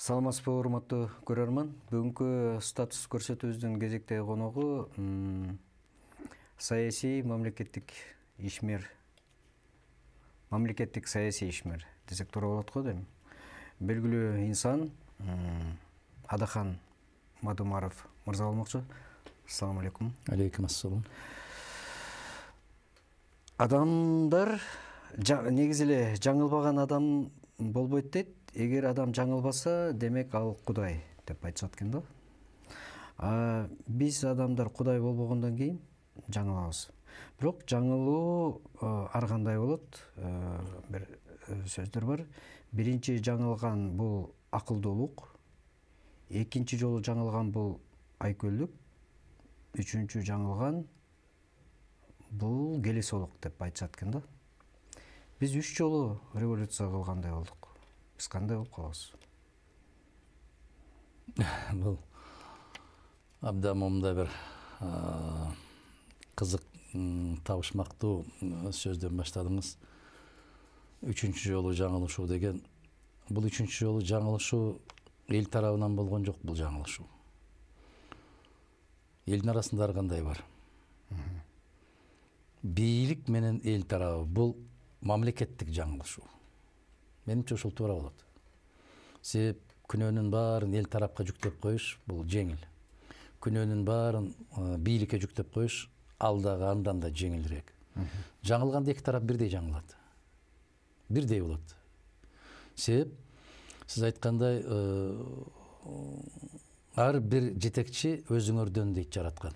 Саламатсызбы, урматтуу көрөрман. Бүгүнкү статус көрсөтүүбүздүн кезектеги коногу саясий мамлекеттик саясий ишмер десек туура болот го дейм. Белгилүү инсан Адахан Мадумаров мырза болмокчу. Ассаламу алейкум. Алейкум ассалам. Адамдар негизи эле жаңылбаган адам болбойт дейт. Эгер адам жаңылбаса, демек ал Кудай деп айтышат экен да. Биз адамдар Кудай болбогондон кийин жаңылабыз. Бирок жаңылуу ар кандай болот. Бир сөздөр бар. Биринчи жаңылган бул акылдуулук, экинчи жолу жаңылган бул айкөлдүк, үчүнчү жаңылган бул келесоолук деп айтышат экен да. Биз 3 жолу революция кылгандай болдук. Биз кандай болуп калабыз? Бул абдан момундай бир кызык, табышмактуу сөздөн баштадыңыз. Үчүнчү жолу жаңылышуу деген. Бул үчүнчү жолу жаңылышуу эл тарабынан болгон жок, бул жаңылышуу. Элдин арасында ар кандай бар. Бийлик менен эл тарабы бул мамлекеттик жаңылышуу. Менимче ушул туура болот. Себеп күнөөнүн баарын эл тарапка жүктөп коюш бул жеңил. Күнөөнүн баарын бийликке жүктөп коюш ал дагы андан да жеңилирээк. Жаңылганда эки тарап бирдей жаңылат. Бирдей болот. Себеп сиз айткандай ар бир жетекчи өзүңөрдөн дейт жараткан.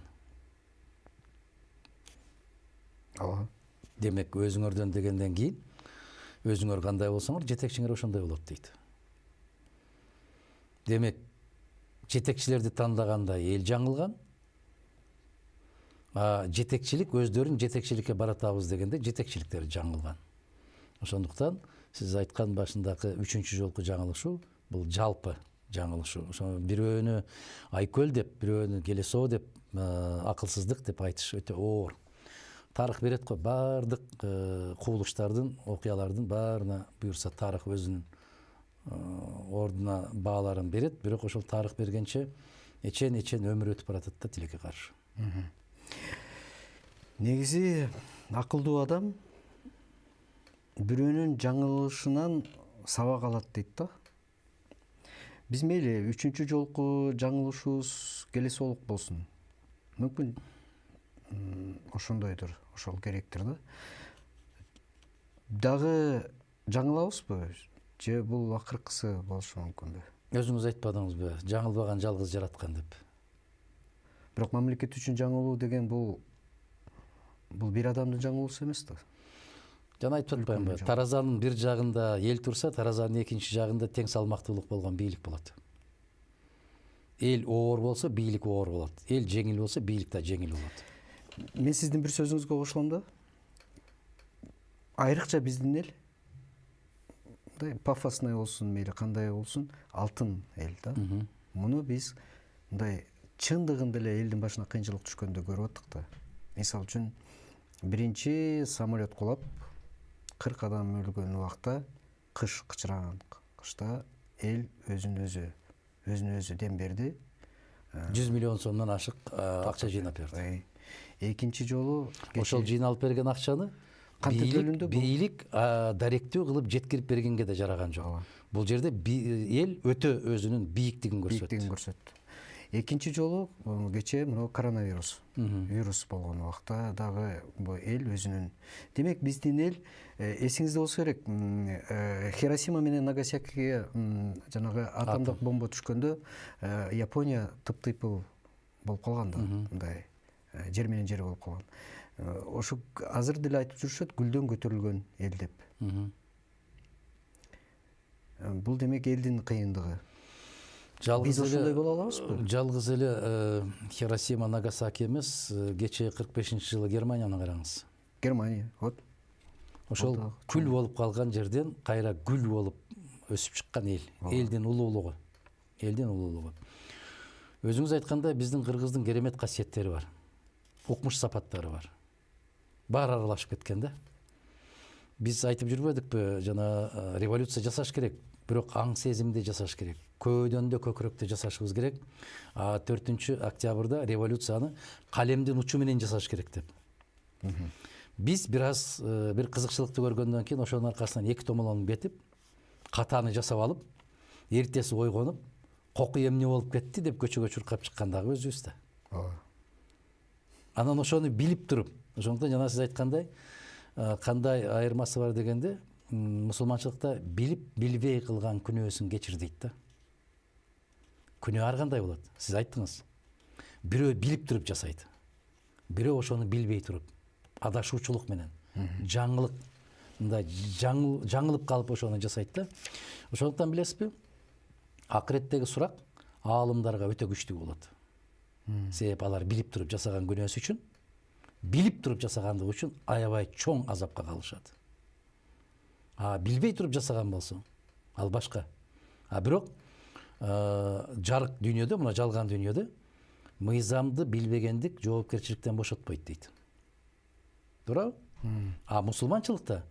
Демек өзүңөрдөн дегенден кийин өзүңөр кандай болсоңор, жетекчиңер ошондой болот дейт. Демек жетекчилерди тандаганда эл жаңылган, жетекчилик өздөрүн жетекчиликке баратабыз дегенде жетекчиликтери жаңылган. Ошондуктан сиз айткан башындагы 3-чү жолку жаңылышуу бул жалпы жаңылышуу. Ошо бирөөнү айкөл деп, бирөөнү келесоо деп, акылсыздык деп айтыш өтө оор. Тарых берет го, бардык кубулуштардын, окуялардын баарына буюрса тарых өзүнүн ордуна бааларын берет, бирок ошол тарых бергенче эчен өмүр өтүп баратат да тилекке каршы. Негизи акылдуу адам бирөөнүн жаңылышынан сабак алат дейт да. Биз мейли 3-чү жолку жаңылышуубуз келесоолук болсун. Мүмкүн ошондойдур, ошол керектир да. Дагы жаңылабызбы? Же бул акыркысы болушу мүмкүнбү? Өзүңүз айтпадыңызбы, жаңылбаган жалгыз жараткан деп. Бирок мамлекет үчүн жаңылуу деген бул бир адамдын жаңылуусу эмес да. Жана айтып атпаймынбы, таразанын бир жагында эл турса, таразанын экинчи жагында тең салмактуулук болгон бийлик болот. Эл оор болсо, бийлик оор болот. Эл жеңил болсо, бийлик да жеңил болот. Мен сиздин бир сөзүңүзгө кошулам да. Айрыкча биздин эл пафосный болсун, мейли кандай болсун, алтын эл да. Муну биз мындай чындыгында эле элдин башына кыйынчылык түшкөндө көрүп аттык да. Мисалы үчүн биринчи самолет кулап 40 адам өлгөн убакта, кыш кычыраган кышта эл өзүн өзү дем берди. 100 миллион сомдон ашык акча жыйнап берди. Экинчи жолу ошол жыйналып берген акчаны бийлик даректүү кылып жеткирип бергенге да жараган жок. Бул жерде эл өтө өзүнүн бийиктигин көрсөттү. Экинчи жолу кечээ мына коронавирус болгон убакта дагы эл өзүнүн. Демек биздин эл, эсиңизде болсо керек, Хиросима менен Нагасакиге жанагы атомдук бомба түшкөндө Япония тыптыйпыл болуп калган да, мындай жер менен жер болуп калган. Ошо азыр деле айтып жүрүшөт, гүлдөн көтөрүлгөн эл деп. Бул демек элдин кыйындыгы. Биз ошондой боло алабызбы? Жалгыз эле Хиросима, Нагасаки эмес, кечээ 45-жылы Германияны караңыз. Германия, вот. Ошол күл болуп калган жерден кайра гүл болуп өсүп чыккан эл. Элдин улуулугу. Өзүңүз айткандай, биздин кыргыздын керемет касиеттери бар. Укмуш сапаттары бар. Баары аралашып кеткен да. Биз айтып жүрбөдүкпү, жана революция жасаш керек, бирок аң сезимде жасаш керек. көйдөн да көкүрөктө жасашыбыз керек. 4 октябрда революцияны калемдин учу менен жасаш керек деп. Биз бир кызыкчылыкты көргөндөн кийин ошонун аркасынан 2 томолонуп кетип, катаны жасап алып, эртеси ойгонуп, коку эмне болуп кетти деп көчөгө чуркап чыккандагы өзүбүз да. Анан ошону билип туруп, ошондуктан жана сиз айткандай, кандай айырмасы бар дегенде, мусулманчылыкта билип билбей кылган күнөөсүн кечир дейт да. Күнөө ар кандай болот? Сиз айттыңыз. Бирөө билип туруп жасайт. Бирөө ошону билбей туруп, адашуучулук менен, жаңылык, мындай жаңылып калып ошону жасайт да. Ошондуктан билесизби? Акыреттеги сурак аалымдарга өтө күчтүү болот. Себеп алар билип туруп жасаган күнөөсү үчүн, билип туруп жасагандыгы үчүн аябай чоң азапка калышат. Билбей туруп жасаган болсо, ал башка. Бирок жарык дүйнөдө, мына жалган дүйнөдө мыйзамды билбегендик жоопкерчиликтен бошотпойт дейт. Туурабы? Мусулманчылыкта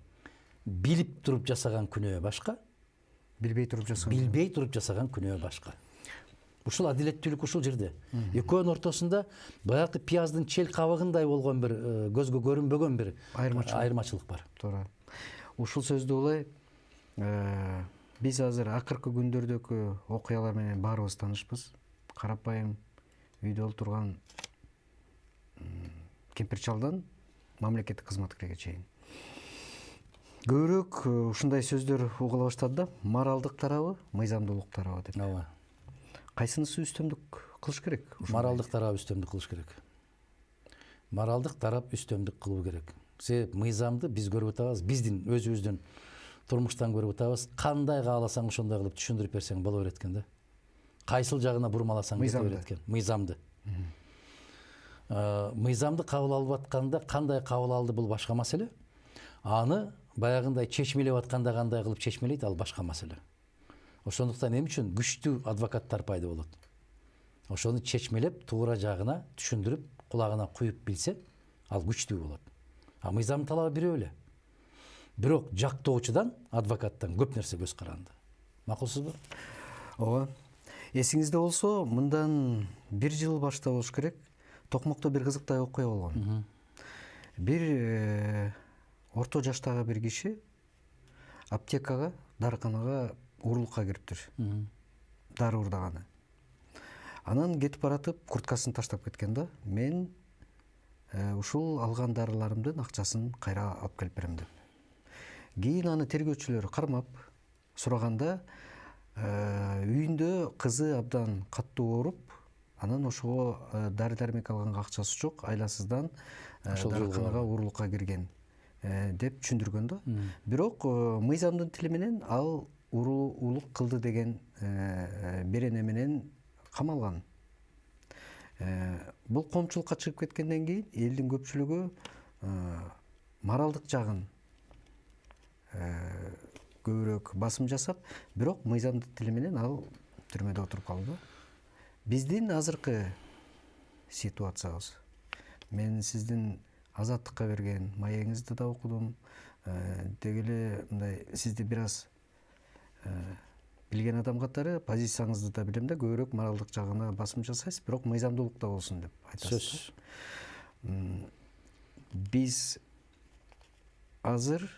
билип туруп жасаган күнөө башка, билбей туруп жасаган күнөө башка. Ушул адилеттүүлүк ушул жерде. Экөөнүн ортосунда баягы пияздын чел кабыгындай болгон бир көзгө көрүнбөгөн бир айырмачылык бар. Туура. Ушул сөздү улай биз азыр акыркы күндөрдөгү окуялар менен баарыбыз таанышпыз. Карапайым үйдө отурган кемпир чалдан мамлекеттик кызматкерге чейин. Көбүрөөк ушундай сөздөр угула баштады да, моралдык тарабы, мыйзамдуулук тарабы деп. Ооба. Кайсынысы үстөмдүк кылыш керек? Моралдык тарап үстөмдүк кылыш керек. Моралдык тарап үстөмдүк кылуу керек. Себеп мыйзамды биз көрүп атабыз, биздин өзүбүздүн турмуштан көрүп атабыз. Кандай кааласаң ошондой кылып түшүндүрүп берсең боло берет экен да. Кайсыл жагына бурмаласаң кете берет экен. Мыйзамды. Мыйзамды кабыл алып атканда кандай кабыл алды бул башка маселе. Аны баягындай чечмелеп атканда кандай кылып чечмелейт ал башка маселе. Ошондуктан эмне үчүн күчтүү адвокаттар пайда болот. Ошону чечмелеп, туура жагына түшүндүрүп, кулагына куюп билсе, ал күчтүү болот. Мыйзам талабы бирөө эле. Бирок жактоочудан, адвокаттан көп нерсе көз каранды. Макулсузбу? Ооба. Эсиңизде болсо, мындан 1 жыл башта болуш керек. Токмокто бир кызыктуу окуя болгон. Бир орто жаштагы бир киши аптекага, дарыканага уурулукка кириптир. Дары уурдаганы. Анан кетип баратып, курткасын таштап кеткен да. Мен ушул алган дарыларымдын акчасын кайра алып келип берем деп. Кийин аны тергөөчүлөр кармап сураганда, үйүндө кызы абдан каттуу ооруп, анан ошого дары-дармек алганга акчасы жок, айласыздан дарыканага уурулукка кирген деп түшүндүргөн да. Бирок мыйзамдын тили менен ал уурулук кылды деген берене менен камалган. Бул коомчулукка чыгып кеткенден кийин элдин көпчүлүгү моралдык жагын көбүрөөк басым жасап, бирок мыйзамдын тили менен ал түрмөдө отуруп калды. Биздин азыркы ситуациябыз. Мен сиздин Азаттыкка берген маегиңизди да окудум. Деги эле мындай сизди бир аз билген адам катары позицияңызды да билем да, көбүрөөк моралдык жагына басым жасайсыз, бирок мыйзамдуулукта болсун деп айтасыз. Биз азыр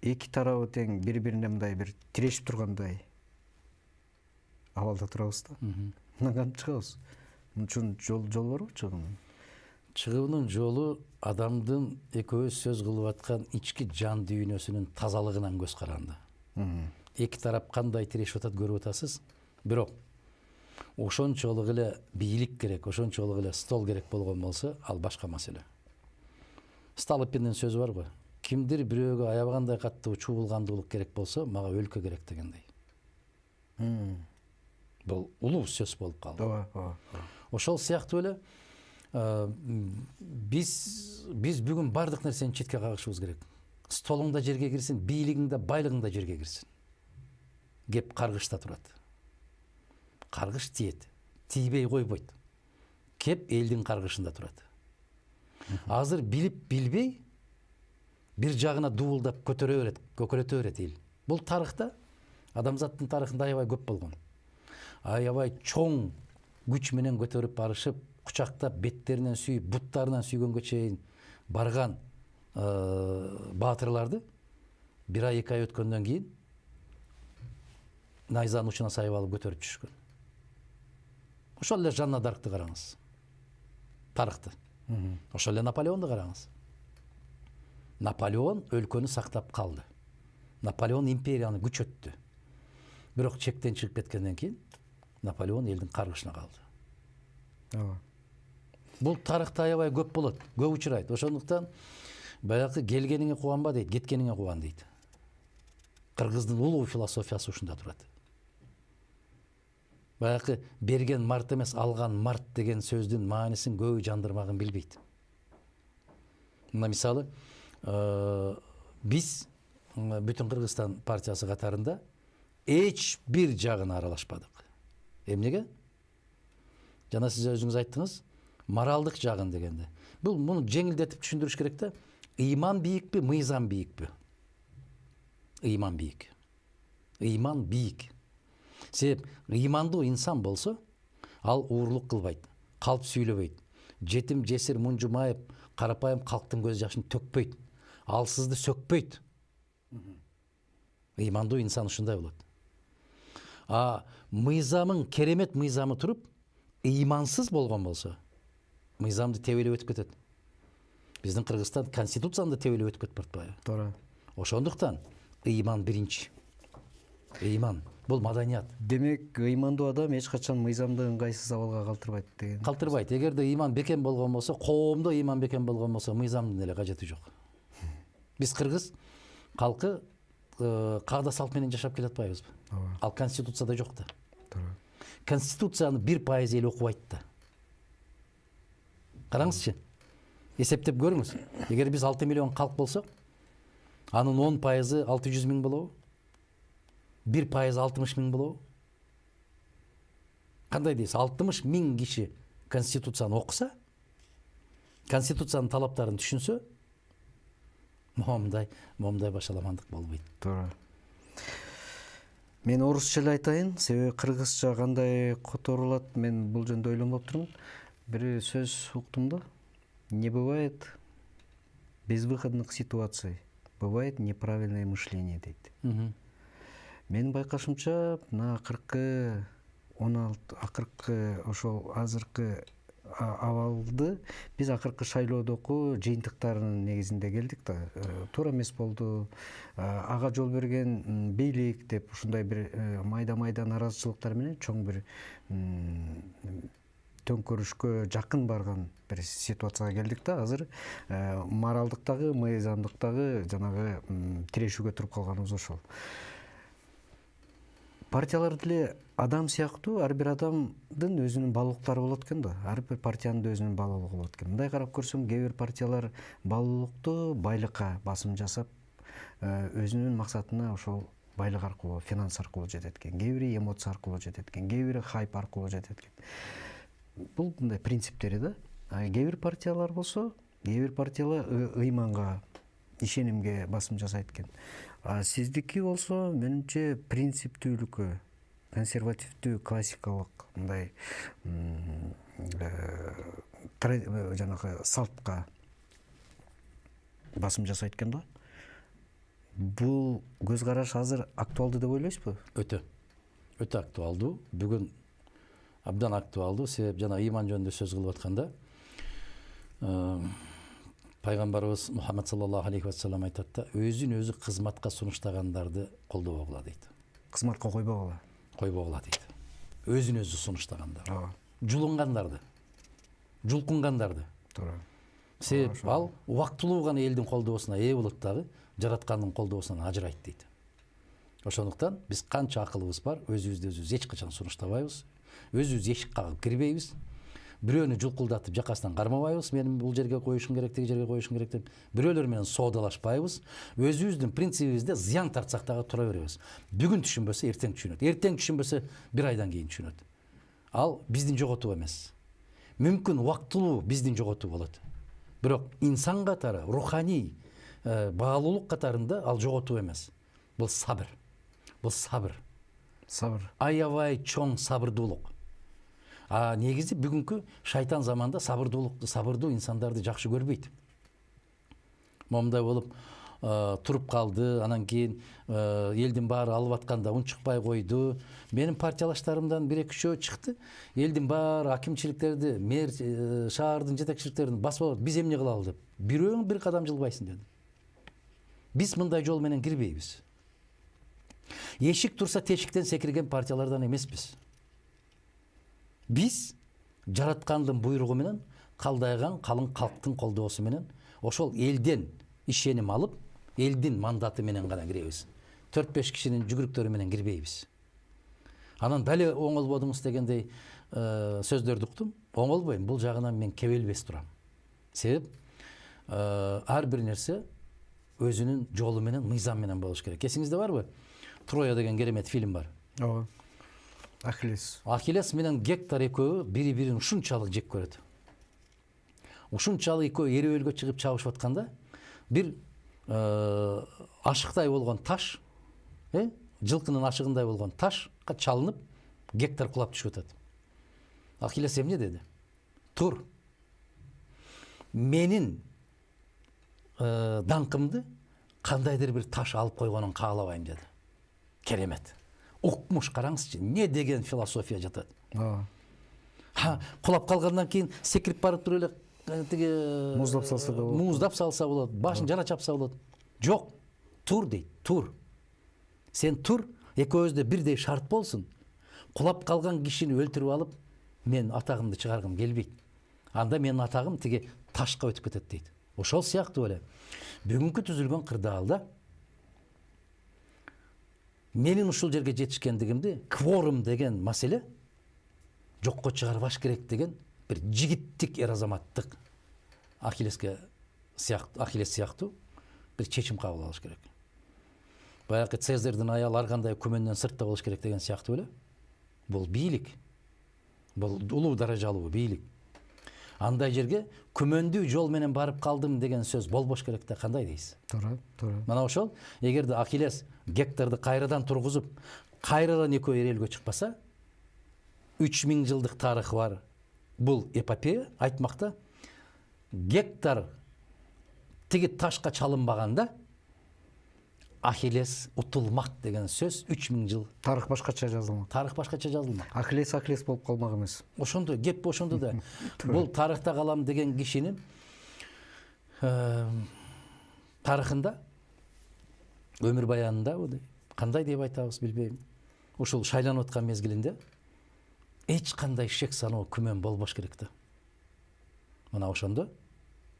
эки тарабы тең бири-бирине мындай бир тирешип тургандай абалда турабыз да. Мындан кантип чыгабыз? Мун үчүн жол барбы чыгуунун? Чыгуунун жолу адамдын экөөбүз сөз кылып аткан ички жан дүйнөсүнүн тазалыгынан көз каранды. Эки тарап кандай тирешип атат көрүп атасыз. Бирок ошончолук эле бийлик керек, ошончолук эле стол керек болгон болсо, ал башка маселе. Столыпиндин сөзү барбы? Кимдир бирөөгө аябагандай катуу чуулгандуулук керек болсо, мага өлкө керек дегендей. Бул улуу сөз болуп калды. Ошол сыяктуу эле биз бүгүн бардык нерсени четке кагышыбыз керек. Столуңда жерге кирсин, бийлигиңде, байлыгыңда жерге кирсин. Кеп каргышта турат. Каргыш тиет, тийбей койбойт. Кеп элдин каргышында турат. Азыр билип билбей бир жагына дуулдап көтөрө берет эл. Бул тарыхта адамзаттын тарыхында аябай көп болгон. Аябай чоң күч менен көтөрүп барышып, кучактап, беттеринен сүйүп, буттарынан сүйгөнгө чейин барган баатырларды бир ай, 2 ай өткөндөн кийин найзанын учуна сайып алып көтөрүп түшкөн. Ошол эле Жанна Даркты караңыз. Тарыхты. Ошол эле Наполеонду караңыз. Наполеон өлкөнү сактап калды. Наполеон империяны күчөттү. Бирок чектен чыгып кеткенден кийин Наполеон элдин каргышына калды. Бул тарыхта аябай көп болот, көп учурайт. Ошондуктан баягы келгениңе кубанба дейт, кеткениңе кубан дейт. Кыргыздын улуу философиясы ушунда турат. Баягы берген март эмес, алган март деген сөздүн маанисин көбү жандырмагын билбейт. Мына мисалы, биз бүтүн Кыргызстан партиясы катарында эч бир жагына аралашпадык. Эмнеге? Жана сиз өзүңүз айттыңыз, моралдык жагын дегенде. Муну жеңилдетип түшүндүрүш керек да. Ыйман бийикпи, мыйзам бийикпи? Ыйман бийик. Ыйман бийик. Себеп ыймандуу инсан болсо, ал уурлук кылбайт, калп сүйлөбөйт, жетим жесир мунжумайып, карапайым калктын көз жашын төкпөйт, алсызды сөкпөйт. Ыймандуу инсан ушундай болот. Мыйзамың керемет мыйзамы туруп, ыймансыз болгон болсо, мыйзамды тебелеп өтүп кетет. Биздин Кыргызстан конституцияны тебелеп өтүп кетип баратпайбы? Туура. Ошондуктан ыйман биринчи. Ыйман бул маданият. Демек, ыймандуу адам эч качан мыйзамды ыңгайсыз абалга калтырбайт деген. Калтырбайт. Эгерде ыйман бекем болгон болсо, коомдо ыйман бекем болгон болсо, мыйзамдын эле кажети жок. Биз кыргыз калкы каада салт менен жашап келатпайбызбы? Ал конституцияда жок да. Конституцияны 1% эл окубайт да. Караңызчы. Эсептеп көрүңүз. Эгер биз 6 миллион калк болсок, анын 10% 600 миң болобу? 1% 60 миң болобу? Кандай дейсиз? 60 миң киши конституцияны окуса, конституциянын талаптарын түшүнсө, момундай башаламандык болбойт. Туура. Мен орусча эле айтайын, себеби кыргызча кандай которулат, мен бул жөнүндө ойлонуп турмун. Бир сөз уктум да. Не бывает безвыходных ситуаций, бывает неправильное мышление дейт. Менин байкашымча, мына акыркы ошол азыркы абалды биз акыркы шайлоодогу жыйынтыктарынын негизинде келдик да. Туура эмес болду. Ага жол берген бийлик деп ушундай бир майда наразычылыктар менен чоң бир төңкөрүшкө жакын барган бир ситуацияга келдик да. Азыр моралдыктагы, мыйзамдыктагы жанагы тирешүүгө туруп калганыбыз ошол. Партиялар деле адам сыяктуу, ар бир адамдын өзүнүн баалуулуктары болот экен да. Ар бир партиянын да өзүнүн баалуулугу болот экен. Мындай карап көрсөң, кээ бир партиялар баалуулукту байлыкка басым жасап, өзүнүн максатына ошол байлык аркылуу, финанс аркылуу жетет экен. Кээ бири эмоция аркылуу жетет экен, кээ бири хайп аркылуу жетет экен. Бул мындай принциптери да. Кээ бир партиялар болсо, кээ бир партиялар ыйманга, ишенимге басым жасайт экен. Сиздики болсо, менимче принциптүүлүккө, консервативдүү, классикалык мындай жанагы салтка басым жасайт экен да. Бул көз караш азыр актуалдуу деп ойлойсузбу? Өтө актуалдуу. Бүгүн абдан актуалдуу. Себеп жана ыйман жөнүндө сөз кылып атканда, Пайгамбарыбыз Мухаммад саллаллаху алейхи вассалам айтат да, өзүн өзү кызматка сунуштаганды колдобогула дейт. Кызматка койбогула. Койбогула дейт. Өзүн өзү сунуштагандар. Жулунгандарды, жулкунгандарды. Туура. Себеп ал убактылуу гана элдин колдоосуна ээ болот дагы, жараткандын колдоосунан ажырайт дейт. Ошондуктан биз канча акылыбыз бар, өзүбүздү өзүбүз эч качан сунуштабайбыз. Өзүбүз эшик кагып кирбейбиз. Бирөөнү жулкулдатып жакасынан кармабайбыз, менин бул жерге коюшум керек, тиги жерге коюшум керек деп. Бирөөлөр менен соодалашпайбыз. Өзүбүздүн принцибибизде зыян тартсак дагы тура беребиз. Бүгүн түшүнбөсө эртең түшүнөт. Эртең түшүнбөсө бир айдан кийин түшүнөт. Ал биздин жоготуу эмес. Мүмкүн убактылуу биздин жоготуу болот. Бирок инсан катары, руханий баалуулук катарында ал жоготуу эмес. Бул сабыр. бул сабыр. Сабыр. Аябай чоң сабырдуулук. Негизи бүгүнкү шайтан заманда сабырдуу инсандарды жакшы көрбөйт. Момундай болуп туруп калды, анан кийин элдин баары алып атканда унчукпай койду. Менин партиялаштарымдан 1-2 чыкты. Элдин баары акимчиликтерди, мэр шаардын жетекчиликтерин басып алат. Биз эмне кылалы деп. Бирөөң бир кадам жылбайсың деди. Биз мындай жол менен кирбейбиз. Эшик турса тешиктен секирген партиялардан эмеспиз. Биз жараткандын буйругу менен калдайган калың калктын колдоосу менен ошол элден ишеним алып, элдин мандаты менен гана киребиз. 4-5 кишинин жүгүрүктөрү менен кирбейбиз. Анан дали оңолбодуңуз дегендей сөздөрдү уктум. Оңолбойм, бул жагынан мен кебелбес турам. Себеп ар бир нерсе өзүнүн жолу менен, мыйзам менен болуш керек. Эсиңизде барбы? Троя деген керемет фильм бар. Ооба. Ахиллес. Ахиллес менен Гектор экөө бири-бирин ушунчалык жек көрөт. Ушунчалык экөө эриөлгө чыгып чабышып атканда бир ашыктай болгон таш, жылкынын ашыгындай болгон ташка чалынып, Гектор кулап түшүп атат. Ахиллес эмне деди? Тур. Менин даңкымды кандайдыр бир таш алып койгонун каалабайм деди. Керемет. Укмуш, караңызчы, не деген философия жатат. Кулап калгандан кийин секирип барып туруп эле тиги муздап салса да болот. Муздап салса болот, башын жара чапса болот. Жок, тур дейт, тур. Сен тур, экөөбүздө бирдей шарт болсун. Кулап калган кишини өлтүрүп алып, мен атагымды чыгаргым келбейт. Анда менин атагым тиги ташка өтүп кетет дейт. Ошол сыяктуу эле. Бүгүнкү түзүлгөн кырдаалда менин ушул жерге жетишкендигимди кворум деген маселе жокко чыгарбаш керек деген бир жигиттик эр-азаматтык Ахиллес сыяктуу бир чечим кабыл алыш керек. Баягы Цезарьдын аялы ар кандай күмөндөн сыртта болуш керек деген сыяктуу эле. Бул бийлик. Бул улуу даражалуу бийлик. Андай жерге күмөндүү жол менен барып калдым деген сөз болбош керек да, кандай дейсиз? Туура. Мына ошол, эгерде Ахиллес Гекторду кайрадан тургузуп, кайрадан экөө эриөлгө чыкпаса, 3000 жылдык тарыхы бар бул эпопея айтмакта, Гектор тиги ташка чалынбаганда Ахиллес утулмак деген сөз 3000 жыл. Тарых башкача жазылмак. Ахиллес болуп калмак эмес. Ошондо кеп ошондо да. Бул тарыхта калам деген кишинин тарыхында, өмүр баянында, кандай деп айтабыз билбейм. Ушул шайланып аткан мезгилинде эч кандай шек саноо күмөн болбош керек да. Мына ошондо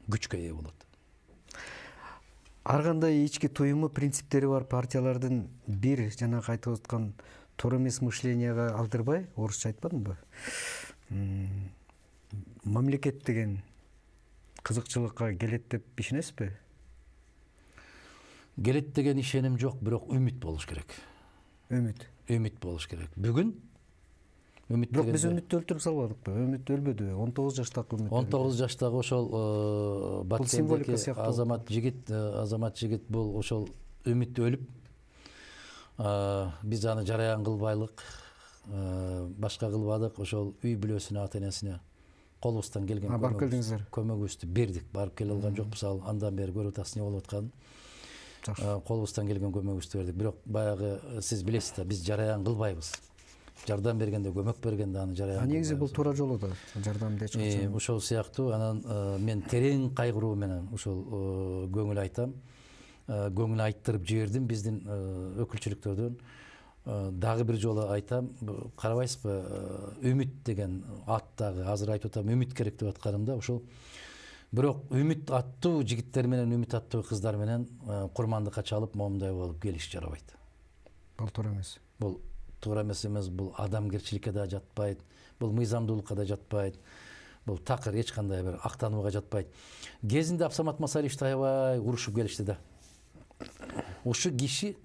күчкө ээ болот. Ар кандай ички туюму, принциптери бар партиялардын бир жанагы айтып аткан туура эмес мышленияга алдырбай, орусча айтпадымбы? Мамлекет деген кызыкчылыкка келет деп ишенесизби? Келет деген ишеним жок, бирок үмүт болуш керек. Үмүт болуш керек. Бүгүн үмүт бирок биз үмүттү өлтүрүп салбадыкпы? Үмүт өлбөдү. 19 жаштагы үмүт. 19 жаштагы ошол Баткендеги азамат жигит бул ошол үмүт өлүп, биз аны жараян кылбайлык, башка кылбадык, ошол үй бүлөсүнө, ата энесине колубуздан келген көмөгүбүздү бердик. Барып келе алган жокпуз, ал андан бери көрүп атасыз эмне болуп атканын. Колубуздан келген көмөгүбүздү бердик. Бирок баягы сиз билесиз да, биз жараян кылбайбыз. Жардам бергенде, көмөк бергенде аны жараян. Негизи бул туура жолу да, жардамды эч качан. Ошол сыяктуу, анан мен терең кайгыруу менен ушул көңүл айтам. Көңүл айттырып жибердим биздин өкүлчүлүктөрдөн. Дагы бир жолу айтам, карабайсызбы, үмүт деген аттагы, азыр айтып атам, үмүт керек деп атканымда, ошол бирок үмүт аттуу жигиттер менен, үмүт аттуу кыздар менен курмандыкка чалып, момундай болуп келиш жарабайт. Бул туура эмес. Бул туура эмес, бул адамгерчиликке да жатпайт, бул мыйзамдуулукка да жатпайт, бул такыр эч кандай бир актанууга жатпайт. Кезинде Абсамат Масалиевди аябай урушуп келишти да. Ушу киши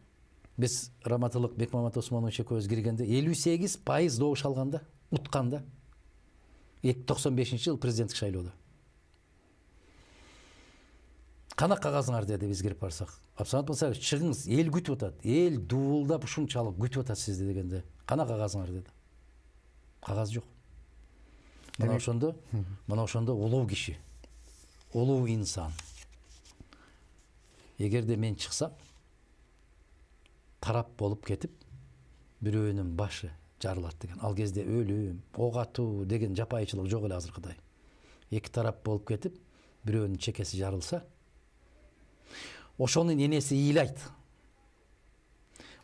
биз Раматылык Бекмамат Осмонович экөөбүз киргенде 58% добуш алганда, утканда. 95-жыл президенттик шайлоодо. Кана кагазыңар деди биз кирип барсак. Абсамат Мусаевич, чыгыңыз, эл күтүп атат. Эл дуулдап ушунчалык күтүп атат сизди дегенде, кана кагазыңар деди. Кагаз жок. Мына ошондо улуу киши, улуу инсан. Эгерде мен чыксам, тарап болуп кетип, бирөөнүн башы жарылат деген. Ал кезде өлүм, ок атуу деген жапайычылык жок эле азыркыдай. Эки тарап болуп кетип, бирөөнүн чекеси жарылса, ошонун энеси ыйлайт.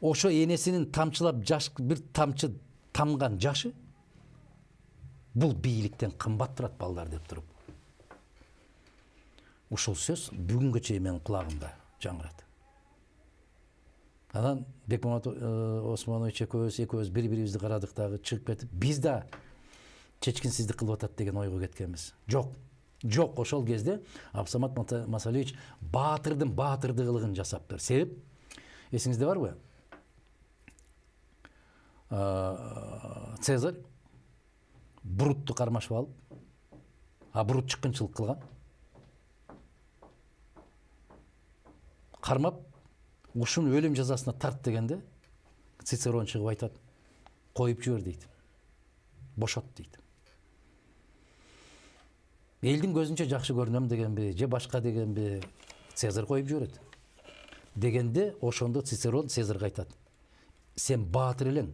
Ошо энесинин тамчылап бир тамчы тамган жашы бул бийликтен кымбат турат балдар деп туруп. Ушул сөз бүгүнгө чейин менин кулагымда жаңырат. Анан Бекмамат Осмонович экөөбүз бири-бирибизди карадык дагы, чыгып кетип, биз да чечкинсиздик кылып атат деген ойго кеткенбиз. Жок, ошол кезде Абсамат Масалиевич баатырдын баатырдыгылыгын жасап бер. Себеп, эсиңизде барбы? Цезарь Брутты кармашып алып, Брут чыккынчылык кылган. Кармап, ушуну өлүм жазасына тарт дегенде, Цицерон чыгып айтат, коюп жибер дейт. Бошот дейт. Элдин көзүнчө жакшы көрүнөм дегенби, же башка дегенби, Цезарь коюп жиберет. Дегенде, ошондо Цицерон Цезарьга айтат, сен баатыр элең,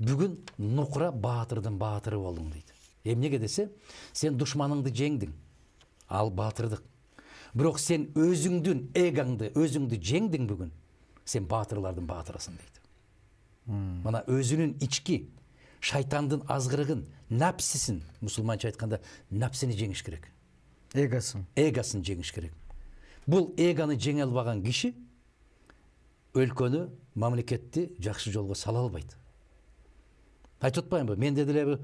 бүгүн нукура баатырдын баатыры болдуң дейт. Эмнеге десе, сен душманыңды жеңдиң, ал баатырдык. Бирок сен өзүңдүн эгаңды, өзүңдү жеңдиң бүгүн, сен баатырлардын баатырысың дейт. Мына өзүнүн ички шайтандын азгырыгын, напсисин, мусулманча айтканда, напсини жеңиш керек. Эгасын жеңиш керек. Бул эганы жеңе албаган киши өлкөнү, мамлекетти жакшы жолго сала албайт. Айтып атпаймынбы? Мен дедилерби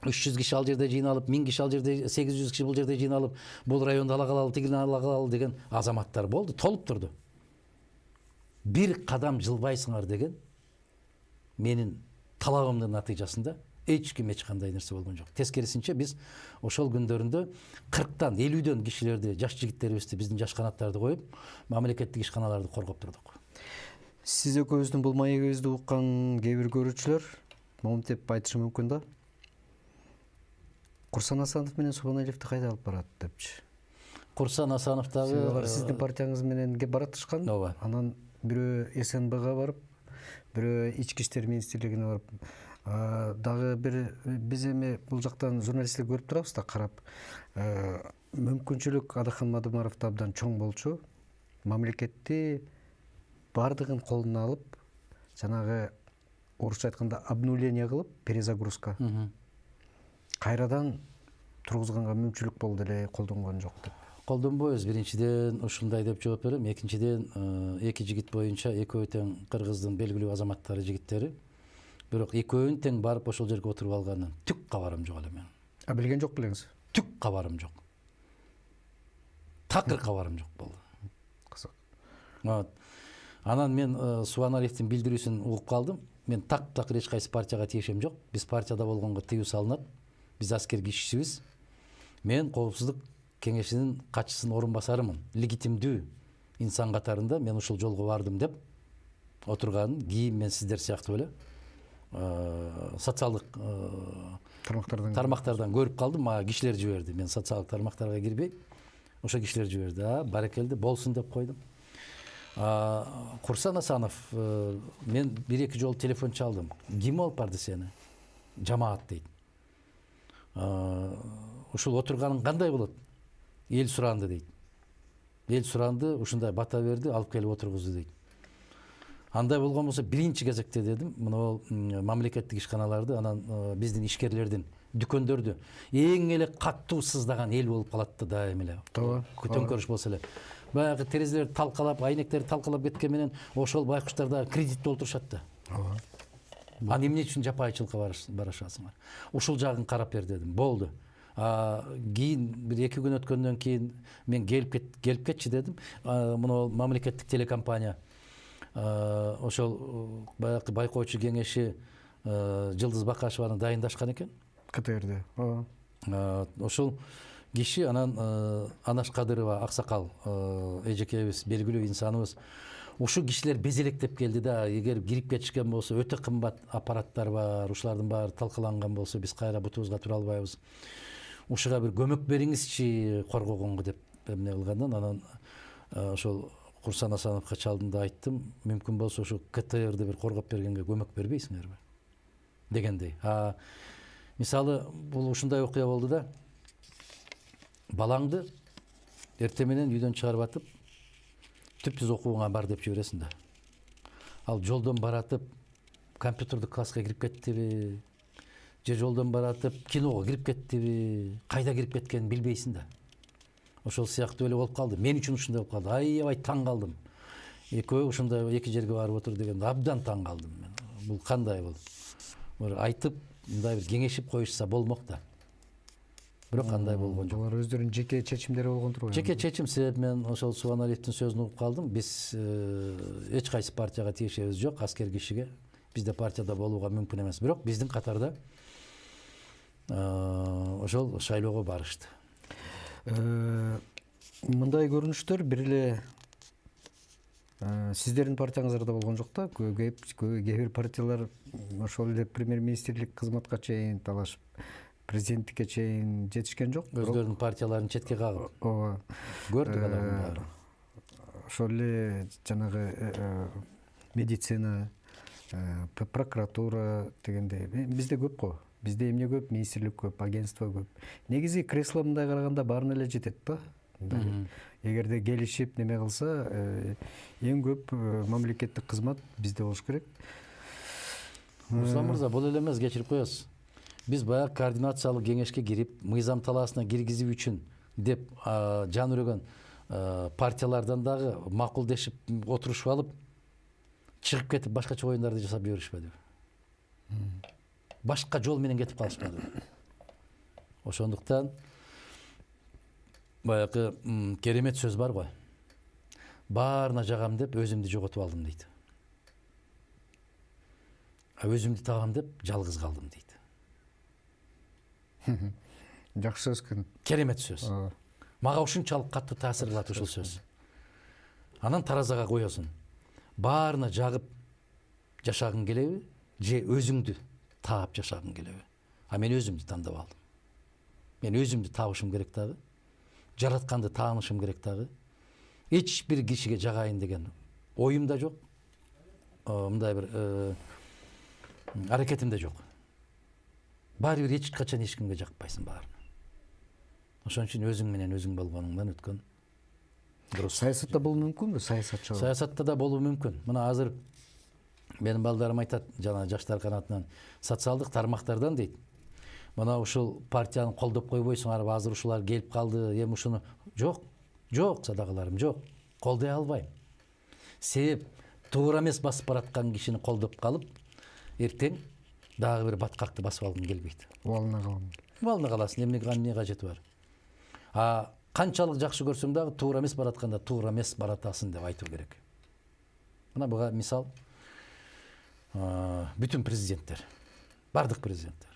300 киши ал жерде жыйналып, 1000 киши ал жерде, 800 киши бул жерде жыйналып, бул районду ала калалы, тигини ала калалы деген азаматтар болду, толуп турду. Бир кадам жылбайсыңар деген менин талабымдын натыйжасында эч ким эч кандай нерсе болгон жок. Тескерисинче биз ошол күндөрүндө 40-тан 50-дөн кишилерди, жаш жигиттерибизди, биздин жаш канаттарды коюп, мамлекеттик ишканаларды коргоп турдук. Сиз экөөбүздүн бул маегибизди уккан кээ бир көрүүчүлөр момунтип айтышы мүмкүн да. Курсан Асанов менен Субаналиевди кайда алып барат депчи. Курсан Асанов дагы алар сиздин партияңыз менен кеп баратышкан. Анан бирөө СНБга барып, бирөө ички иштер министрлигине барып, дагы бир биз эми бул жактан журналисттер көрүп турабыз да, карап. Мүмкүнчүлүк Адахан Мадумаровду абдан чоң болчу. Мамлекетти бардыгын колуна алып, жанагы орусча айтканда обнуление кылып, перезагрузка. Кайрадан тургузганга мүмкүнчүлүк болду эле, колдонгон жок деп. Колдонбойбуз. Биринчиден ушундай деп жооп берем. Экинчиден, эки жигит боюнча экөө тең Кыргыздын белгилүү азаматтары, жигиттери. Бирок экөөнүн тең барып ошол жерге отуруп алганынан түк кабарым жок эле мен. Билген жок белеңиз? Түк кабарым жок. Такыр кабарым жок болду. Кызык. Анан мен Субаналиевдин билдирүүсүн угуп калдым. Мен так эч кайсы партияга тиешем жок. Биз партияда болгонго тыюу салынат. Биз аскерги ишчибиз. Мен коопсуздук кеңешинин катчысынын орун басарымын. Легитимдүү инсан катарында мен ушул жолго бардым деп отурганын кийин мен сиздер сыяктуу эле социалдык тармактардан көрүп калдым. Мага кишилер жиберди. Мен социалдык тармактарга кирбей, ошо кишилер жиберди. Баракелде, болсун деп койдум. Курсан Асанов, мен 1-2 жолу телефон чалдым. Ким алып барды сени? Жамаат дейт. Ушул отурганың кандай болот? Эл суранды дейт. Эл суранды, ушундай бата берди, алып келип отургузду дейт. Андай болгон болсо биринчи кезекте дедим, мына мамлекеттик ишканаларды, анан биздин ишкерлердин дүкөндөрдү эң эле каттуу сыздаган эл болуп калат да дайым эле. Төңкөрүш болсо эле. Баягы терезелерди талкалап, айнектерди талкалап кеткен менен ошол байкуштарда кредитте олтурушат да. Аны эмне үчүн жапайычылыкка барышасыңар? Ушул жагын карап бер дедим. Болду. Кийин бир 2 күн өткөндөн кийин мен келип кетчи дедим. Мына мамлекеттик телекомпания ошол баягы байкоочу кеңеши Жылдыз Бакашеваны дайындашкан экен. КТРде. Ошол киши анан Анаш Кадырова аксакал эжекебиз белгилүү инсаныбыз ушу кишилер безелектеп келди да, эгер кирип кетишкен болсо өтө кымбат аппараттар бар, ушулардын баары талкаланган болсо биз кайра бутубузга тура албайбыз, ушуга бир көмөк бериңизчи коргогонго деп эмне кылгандан анан ошол Курсан Асановго чалдым да айттым, мүмкүн болсо ушу КТРды бир коргоп бергенге көмөк бербейсиңерби дегендей. Мисалы бул ушундай окуя болду да, балаңды эртең менен үйдөн чыгарып атып түпсүз окууңа бар деп жибересиң да. Ал жолдон баратып компьютердик класска кирип кеттиби, же жолдон баратып киного кирип кеттиби, кайда кирип кеткенин билбейсиң да. Ошол сыяктуу эле болуп калды. Мен үчүн ушундай болуп калды. Аябай таң калдым. Экөө ушундай эки жерге барып отур дегенде абдан таң калдым мен. Бул кандай бул? Бир айтып, мындай бир кеңешип коюшса болмок да. Бирок кандай болгон жок. Булар өздөрүнүн жеке чечимдери болгондур го. Жеке чечим себеп мен ошол Субаналиевдин сөзүн угуп калдым. Биз эч кайсы партияга тиешебиз жок, аскер кишиге. Бизде партияда болууга мүмкүн эмес. Бирок биздин катарда ошол шайлоого барышты. Мындай көрүнүштөр бир эле сиздердин партияңыздарда болгон жок да. Кээ бир партиялар ошол эле премьер-министрлик кызматка чейин талашып, президенттикке чейин жетишкен жок. Өздөрүнүн партияларын четке кагып. Ооба. Көрдүк алардын баарын. Ошол эле жанагы медицина, прокуратура дегендей бизде көп го. Бизде эмне көп, министрлик көп, агентство көп. Негизи кресло мындай караганда баарына эле жетет да. Эгерде келишип неме кылса, эң көп мамлекеттик кызмат бизде болуш керек. Руслан мырза, бул эле эмес, кечирип коесуз. Биз баягы координациялык кеңешке кирип, мыйзам талаасына киргизүү үчүн деп жан үрөгөн партиялардан дагы макулдешип отурушуп алып, чыгып кетип башкача оюндарды жасап жиберишпедиби? Башка жол менен кетип калышпады. Ошондуктан баягы керемет сөз бар го. Баарына жагам деп өзүмдү жоготуп алдым дейт. Өзүмдү табам деп жалгыз калдым дейт. Жакшы сөз экен. Керемет сөз. Мага ушунчалык катуу таасир кылат ушул сөз. Анан таразага коесуң. Баарына жагып жашагың келеби, же өзүңдү таап жашагың келеби? Мен өзүмдү тандап алдым. Мен өзүмдү табышым керек дагы, жаратканды таанышым керек дагы. Эч бир кишиге жагайын деген оюм да жок. Мындай бир аракетим да жок. Баары бир эч качан эч кимге жакпайсың баарына. Ошон үчүн өзүң менен өзүң болгонуңдан өткөн дурус. Саясатта болуу мүмкүнбү? Саясатта да болуу мүмкүн. Мына азыр менин балдарым айтат, жана жаштар канатынан социалдык тармактардан дейт. Мына ушул партияны колдоп койбойсуңарбы, азыр ушулар келип калды, эми ушуну жок, садакаларым жок. Колдой албайм. Себеп туура эмес басып бараткан кишини колдоп калып, эртең дагы бир баткакты басып алгың келбейт. Убалына каласың, эмне кажети бар. Канчалык жакшы көрсөң дагы туура эмес баратканда туура эмес баратасың деп айтуу керек. Мына буга мисал бүтүн президенттер, бардык президенттер.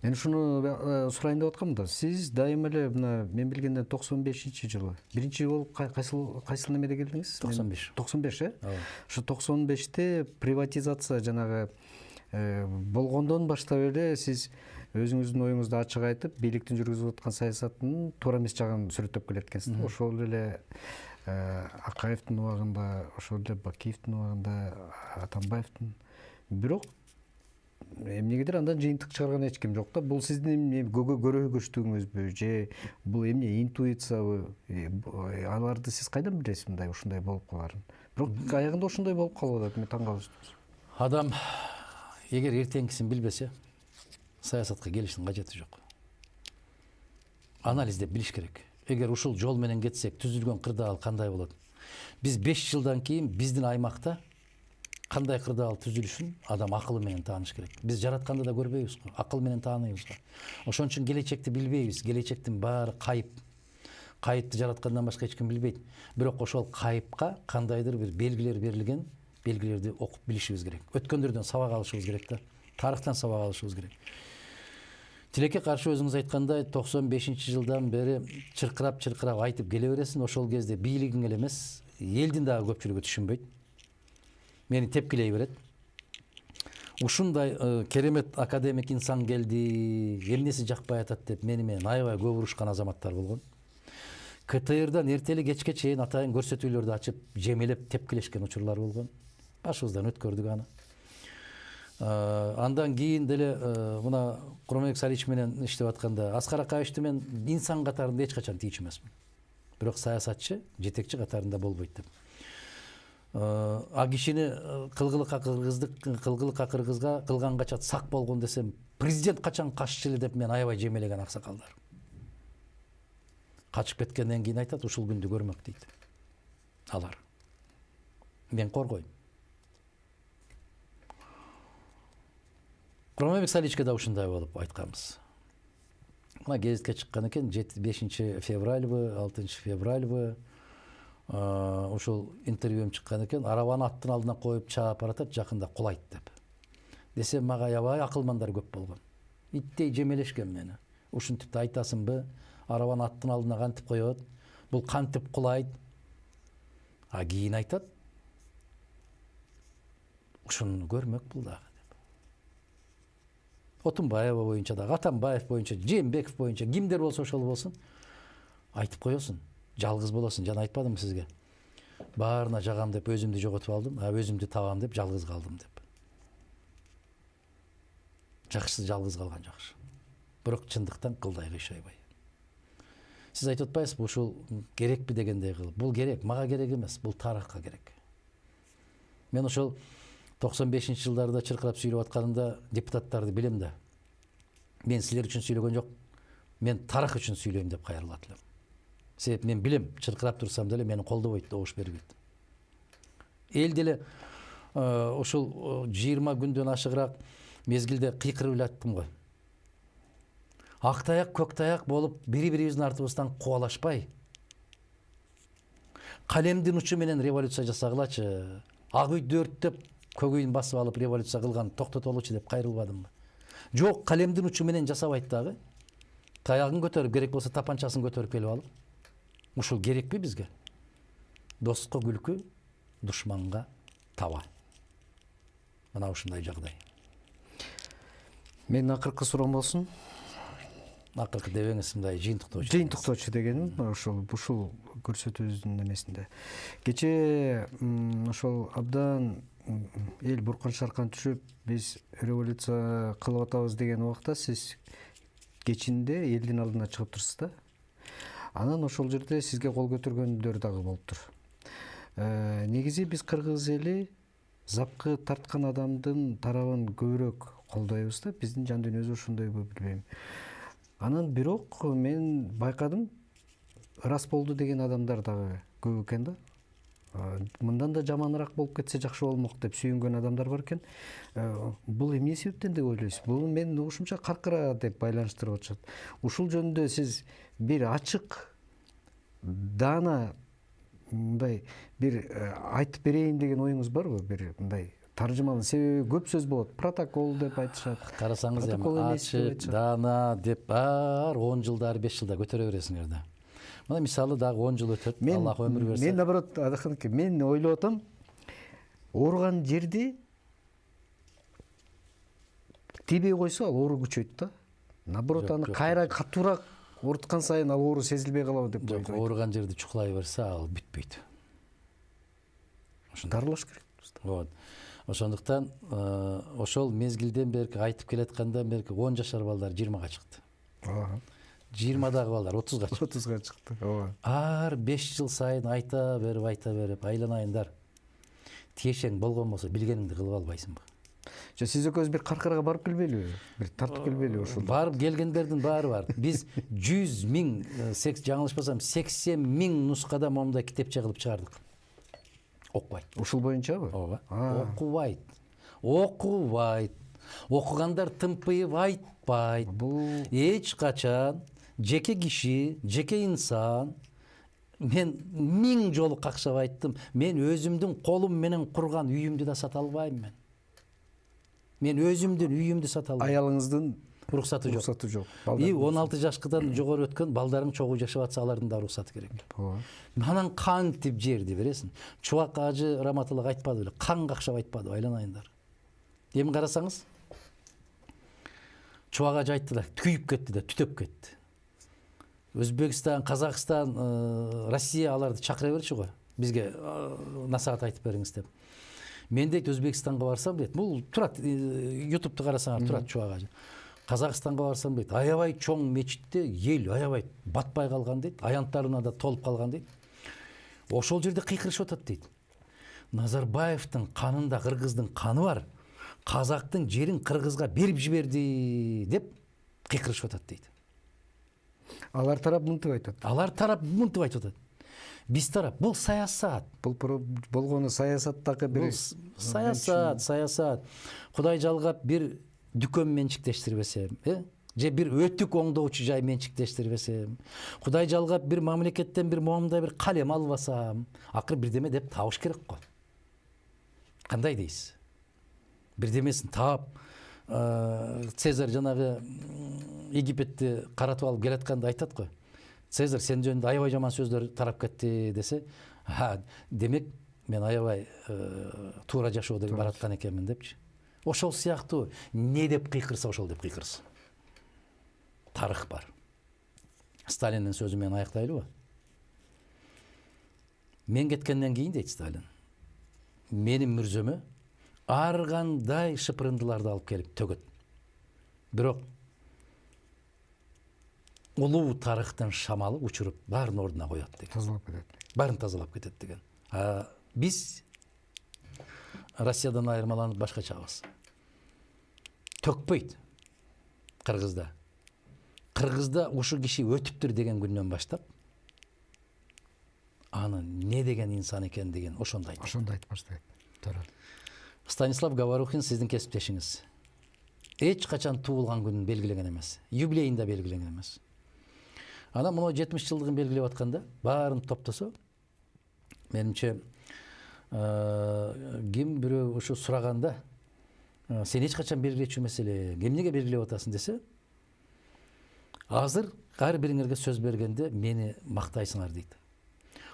Мен ушуну сурайын деп аткам да. Сиз дайыма эле мына мен билгенден 95-жылы. Биринчи болуп кайсыл немеде келдиңиз? 95. 95, Ошо 95-те приватизация жанагы болгондон баштап эле сиз өзүңүздүн оюңузду ачык айтып, бийликтин жүргүзүп аткан саясатынын туура эмес жагын сүрөттөп келеткенсиз. Ошол эле Акаевдин убагында, ошол эле Бакиевдин убагында, Атамбаевдин. Бирок эмнегедир андан жыйынтык чыгарган эч ким жок да. Бул сиздин көрөгөчтүгүңүзбү же бул эмне интуициябы? Аларды сиз кайдан билесиз мындай ушундай болуп каларын? Бирок аягында ошондой болуп калып атат. Мен таң калып жатам. Адам эгер эртеңкисин билбесе, саясатка келиштин кажети жок. Анализдеп билиш керек. Эгер ушул жол менен кетсек, түзүлгөн кырдаал кандай болот? Биз 5 жылдан кийин биздин аймакта кандай кырдаал түзүлүшүн адам акылы менен тааныш керек. Биз жаратканды да көрбөйбүз го, акыл менен тааныбыз го. Ошон үчүн келечекти билбейбиз. Келечектин баары кайып. Кайыпты жараткандан башка эч ким билбейт. Бирок ошол кайыпка кандайдыр бир белгилер берилген, белгилерди окуп билишибиз керек. Өткөндөрдөн сабак алышыбыз керек да. Тарыхтан сабак алышыбыз керек. Тилекке каршы өзүңүз айткандай 95-жылдан бери чыркырап айтып келе бересиң. Ошол кезде бийлигиң эле эмес, элдин дагы көпчүлүгү түшүнбөйт. Мени тепкилей берет. Ушундай керемет академик инсан келди, эмнеси жакпай атат деп менен аябай көп урушкан азаматтар болгон. КТРдан эртели кечке чейин атайын көрсөтүүлөрдү ачып, жемелеп тепкилешкен учурлар болгон. Башыбыздан өткөрдүк аны. Андан кийин деле мына Курманбек Салич менен иштеп атканда Аскар Акаевичти мен инсан катарында эч качан тийчү эмесмин. Бирок саясатчы, жетекчи катарында болбойт деп. А кишини кылгылыкка кыргызга кылганга сак болгон десем, президент качан каччы эле деп мен аябай жемелеген аксакалдар. Качып кеткенден кийин айтат, ушул күндү көрмөк дейт. Алар. Мен коргойм. Курманбек Саличке да ушундай болуп айтканбыз. Мына гезитке чыккан экен 5 февральбы, 6 февральбы ушул интервьюм чыккан экен. Арабаны аттын алдына коюп чаап баратат, жакында кулайт деп. Десем мага аябай акылмандар көп болгон. Иттей жемелешкен мени. Ушинтип айтасыңбы? Арабаны аттын алдына кантип коёт? Бул кантип кулайт? А кийин айтат. Ушуну көрмөк бул дагы. Отунбаева боюнча да, Атамбаев боюнча, Жээнбеков боюнча, кимдер болсо ошол болсун, айтып коесуң, жалгыз болосуң. Жана айтпадымбы сизге? Баарына жагам деп өзүмдү жоготуп алдым, өзүмдү табам деп жалгыз калдым деп. Жакшысы жалгыз калган жакшы. Бирок чындыктан кылдай кыйшайбай. Сиз айтып атпайсызбы, ушул керекпи дегендей кылып? Бул керек, мага керек эмес, бул тарыхка керек. Мен ошол 95-жылдарда чыркырап сүйлөп атканымда депутаттарды билем да. Мен силер үчүн сүйлөгөн жок, мен тарых үчүн сүйлөйм деп кайрылат элем. Себеп мен билем, чыркырап турсам деле мени колдобойт, добуш бербейт. Эл деле ошол 20 күндөн ашыгыраак мезгилде кыйкырып эле айттым го. Ак таяк, көк таяк болуп, бири-бирибиздин артыбыздан кубалашпай, калемдин учу менен революция жасагылачы, ак үйдү өрттөп, көк үйүн басып алып революция кылган токтотолучу деп кайрылбадымбы? Жок, калемдин учу менен жасабайт дагы. Таягын көтөрүп, керек болсо тапанчасын көтөрүп келип алып. Ушул керекпи бизге? Достко күлкү, душманга таба. Мына ушундай жагдай. Менин акыркы суроом болсун. Акыркы дебеңиз, мындай жыйынтыктоочу. Жыйынтыктоочу дегеним ушул көрсөтүүбүздүн эмесинде. Кечээ ошол абдан эл буркан шаркан түшүп, биз революция кылып атабыз деген убакта сиз кечинде элдин алдына чыгып турсуз да. Анан ошол жерде сизге кол көтөргөндөр дагы болуптур. Негизи биз кыргыз эли запкы тарткан адамдын тарабын көбүрөөк колдойбуз да. Биздин жан дүйнөбүз ошондойбу билбейм. Анан бирок мен байкадым, ырас болду деген адамдар дагы көп экен да. Мындан да жаманыраак болуп кетсе жакшы болмок деп сүйүнгөн адамдар бар экен. Бул эмне себептен деп ойлойсуз? Бул менин угушумча каркыра деп байланыштырып атышат. Ушул жөнүндө сиз бир ачык, даана мындай бир айтып берейин деген оюңуз барбы? Бир мындай таржымалын, себеби көп сөз болот. Протокол деп айтышат. Карасаңыз эми ачык, даана деп бар 10 жылда, 5 жылда көтөрө бересиңер да. Мына мисалы дагы 10 жыл өтөт, Аллах өмүр берсе. Мен наоборот, мен ойлоп атам, ооруган жерди тийбей койсо ал оору күчөйт да. Наоборот, аны кайра катуураак ооруткан сайын ал оору сезилбей калабы деп ойлойт. Ооруган жерди чукулай берсе, ал бүтпөйт. Дарылаш керек. Вот. Ошондуктан ошол мезгилден берки айтып келатканда берки 10 жашар балдар 20-га чыкты. 20-дагы балдар 30-га чыкты. 30-га чыкты. Ооба. Ар 5 жыл сайын айта берип, айланайындар. Тиешең болгон болсо билгениңди кылып албайсыңбы? Сиз экөөбүз бир каркырага барып келбейлиби? Бир тартып келбейлиби ушул? Барып келгендердин баары бар. Биз 100 миң, жаңылышпасам 80 миң нускада момундай китепче кылып чыгардык. Окубайт. Ушул боюнчабы? Ооба. Окубайт. Окугандар тымпыйып айтпайт. Бул эч качан жеке киши, жеке инсан. Мен 1000 жолу какшап айттым. Мен өзүмдүн колум менен курган үйүмдү да сата албайм мен. Мен өзүмдүн үйүмдү сата албайм. Аялыңыздын уруксаты жок. Уруксаты жок. И 16 жашкадан жогору өткөн балдарың чогуу жашап атса алардын да уруксаты керек. Анан кантип жерди бересиң. Чубак ажы Раматылык айтпады беле, қан какшап айтпады, айланайындар. Эми карасаңыз, Чубак ажы айтты да, күйүп кетти да, түтөп кетти. Өзбекстан, Казакстан, Россия аларды чакыра берчү го. Бизге насаат айтып бериңиз деп. Мен дейт Өзбекстанга барсам дейт, бул турат, YouTube'ду карасаңар турат Чубак ажы. Казакстанга барсам дейт, аябай чоң мечитте эл аябай батпай калган дейт, аянттарына да толуп калган дейт. Ошол жерде кыйкырышып атат дейт. Назарбаевдин канында кыргыздын каны бар. Казактын жерин кыргызга берип жиберди деп кыйкырышып атат дейт. Алар тарап мынтип айтат. Алар тарап мынтип айтып атат. Биз тарап бул саясат. Бул болгону саясаттагы бир саясат. Кудай жалгап бир дүкөн менчиктештирбесем, же бир өтүк оңдоочу жай менчиктештирбесем, Кудай жалгап бир мамлекеттен бир моундай бир калем албасам, акыры бирдеме деп табыш керек го. Кандай дейсиз? Бирдемесин таап, Цезарь жанагы Египетти каратып алып келатканда айтат го. Цезарь сен жөнүндө аябай жаман сөздөр тарап кетти десе, демек мен аябай туура жашоодо бараткан экенмин депчи. Ошол сыяктуу не деп кыйкырса ошол деп кыйкырсын. Тарых бар. Сталиндин сөзү менен аяктайлыбы? Мен кеткенден кийин дейт Сталин, менин мүрзөмө ар кандай шыпырындыларды алып келип төгөт. Бирок улуу тарыхтын шамалы учуруп баарын ордуна коет деген. Тазалап кетет. Баарын тазалап кетет деген. Биз Россиядан айырмаланып башка чыгабыз. Төкпөйт Кыргызда. Кыргызда ушу киши өтүптүр деген күндөн баштап аны не деген инсан экен деген ошондо айтат. Ошондо айтып баштайт. Туура. Станислав Говорухин сиздин кесиптешиңиз. Эч качан туулган күнүн белгилеген эмес. Юбилейин да белгилеген эмес. Анан мына 70 жылдыгын белгилеп атканда баарын топтосо, менимче ким бирөө ушу сураганда, сен эч качан белгилечү эмес эле, эмнеге белгилеп атасың десе, азыр ар бириңерге сөз бергенде мени мактайсыңар дейт.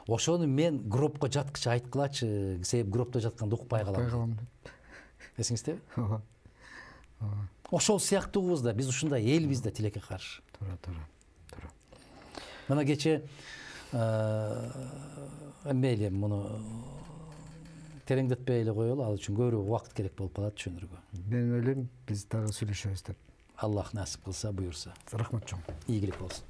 Ошону мен гробко жаткыча айткылачы, себеп гробто жатканда укпай калам. Эсиңиздеби? Ооба. Ошол сыяктуубуз да, биз ушундай элбиз да тилекке каршы. Туура. Мына кече мейли муну тереңдетпей эле коелу, ал үчүн көбүрөөк убакыт керек болуп калат түшүнүүгө. Мен ойлойм, биз дагы сүйлөшөбүз деп. Аллах насип кылса, буюрса. Рахмат чоң. Ийгилик болсун.